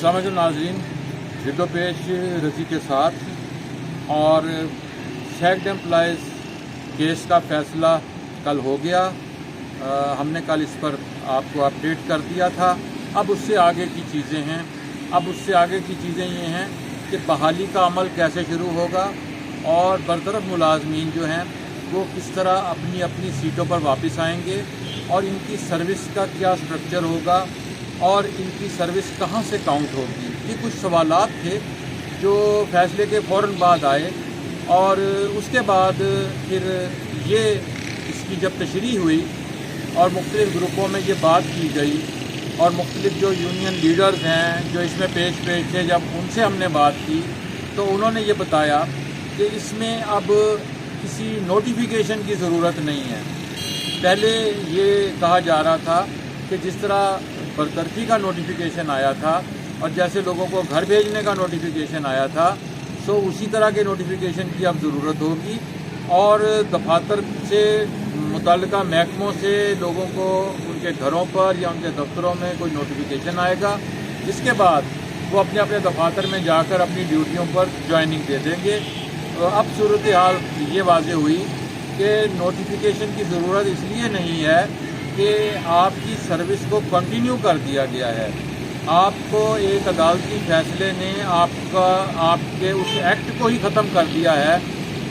अस्सलाम वालेकुम नाज़रीन, जिद्दो पेश रज़ी के साथ। और सैक्ड एम्प्लॉइज़ केस का फ़ैसला कल हो गया। हमने कल इस पर आपको अपडेट कर दिया था। अब उससे आगे की चीज़ें हैं। अब उससे आगे की चीज़ें ये हैं कि बहाली का अमल कैसे शुरू होगा और बरतरफ मुलाजमीन जो हैं वो किस तरह अपनी अपनी सीटों पर वापस आएंगे और इनकी सर्विस का क्या स्ट्रक्चर होगा और इनकी सर्विस कहाँ से काउंट होगी। ये कुछ सवालात थे जो फैसले के फ़ौरन बाद आए और उसके बाद फिर ये इसकी जब तशरीह हुई और मुख्तलिफ़ ग्रुपों में ये बात की गई और मुख्तलिफ़ जो यूनियन लीडर्स हैं जो इसमें पेश थे, जब उनसे हमने बात की तो उन्होंने ये बताया कि इसमें अब किसी नोटिफिकेशन की ज़रूरत नहीं है। पहले ये कहा जा रहा था कि जिस तरह बरतरफी का नोटिफिकेशन आया था और जैसे लोगों को घर भेजने का नोटिफिकेशन आया था, सो उसी तरह के नोटिफिकेशन की अब ज़रूरत होगी और दफातर से मुतल्लिका महकमों से लोगों को उनके घरों पर या उनके दफ्तरों में कोई नोटिफिकेशन आएगा, जिसके बाद वो अपने अपने दफातर में जाकर अपनी ड्यूटियों पर ज्वाइनिंग दे देंगे। अब सूरत हाल ये वाज़ेह हुई कि नोटिफिकेशन की ज़रूरत इसलिए नहीं है कि आपकी सर्विस को कंटिन्यू कर दिया गया है। आपको एक अदालती फैसले ने आपके उस एक्ट को ही ख़त्म कर दिया है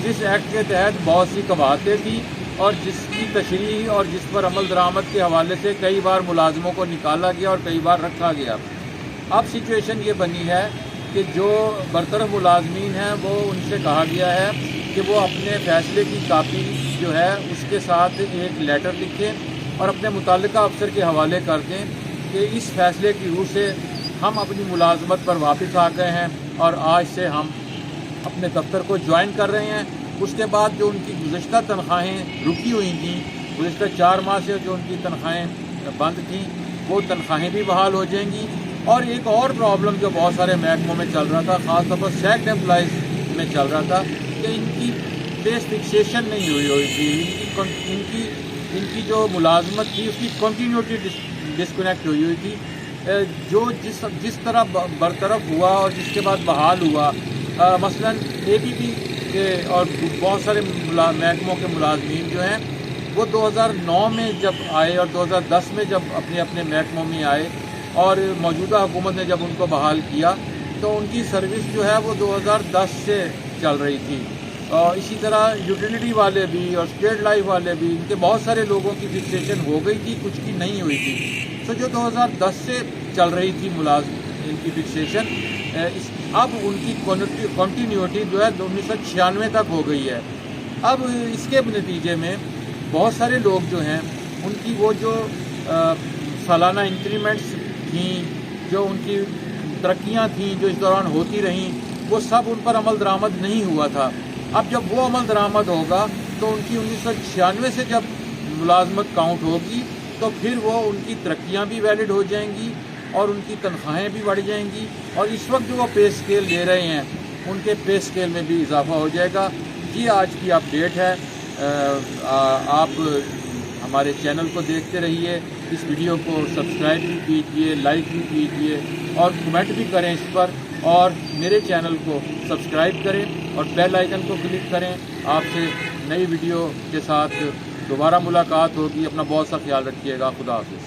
जिस एक्ट के तहत बहुत सी कवायद थी और जिसकी तशरीह और जिस पर अमल दरामद के हवाले से कई बार मुलाजमों को निकाला गया और कई बार रखा गया। अब सिचुएशन ये बनी है कि जो बरतरफ मुलाजमीन हैं वो उनसे कहा गया है कि वो अपने फ़ैसले की कापी जो है उसके साथ एक लेटर लिखें और अपने मुतल्लिका अफसर के हवाले कर दें कि इस फ़ैसले की रूह से हम अपनी मुलाजमत पर वापस आ गए हैं और आज से हम अपने दफ्तर को ज्वाइन कर रहे हैं। उसके बाद जो उनकी गुज़श्ता तनख्वाहें रुकी हुई थीं, गुज़श्ता 4 माह से जो उनकी तनख्वाहें बंद थीं, वो तनख्वाहें भी बहाल हो जाएंगी। और एक और प्रॉब्लम जो बहुत सारे महकमों में चल रहा था, ख़ास तौर पर सैक्ड एम्प्लॉइज़ में चल रहा था कि इनकी बेस फिक्सेशन नहीं हुई थी, इनकी जो मुलाजमत थी उसकी कंटिन्यूटी डिस्कनेक्ट हुई थी। जो जिस तरह बरतरफ हुआ और जिसके बाद बहाल हुआ, मसलन APP के और बहुत सारे महकमों के मुलाजमीन जो हैं वो 2009 में जब आए और 2010 में जब अपने अपने महकमों में आए और मौजूदा हुकूमत ने जब उनको बहाल किया तो उनकी सर्विस जो है वो 2010 से चल रही थी। और इसी तरह यूटिलिटी वाले भी और स्टेट लाइफ वाले भी, इनके बहुत सारे लोगों की फिक्सेशन हो गई थी, कुछ की नहीं हुई थी। तो जो 2010 से चल रही थी इनकी फिक्सेशन, अब उनकी कंटिन्यूटी जो है 1996 तक हो गई है। अब इसके नतीजे में बहुत सारे लोग जो हैं उनकी वो जो सालाना इंक्रीमेंट्स थी, जो उनकी तरक्कियाँ थीं जो इस दौरान होती रहीं, वो सब उन पर अमल दरामद नहीं हुआ था। अब जब वो अमल दरामद होगा तो उनकी 1996 से जब मुलाजमत काउंट होगी तो फिर वो उनकी तरक्कियाँ भी वैलिड हो जाएंगी और उनकी तनख्वाहें भी बढ़ जाएंगी और इस वक्त जो वो पे स्केल ले रहे हैं उनके पे स्केल में भी इजाफा हो जाएगा। ये आज की अपडेट है। आप हमारे चैनल को देखते रहिए, इस वीडियो को सब्सक्राइब भी कीजिए, लाइक भी कीजिए और कमेंट भी करें इस पर, और मेरे चैनल को सब्सक्राइब करें और बेल आइकन को क्लिक करें। आपसे नई वीडियो के साथ दोबारा मुलाकात होगी। अपना बहुत सा ख्याल रखिएगा। खुदा हाफिज़।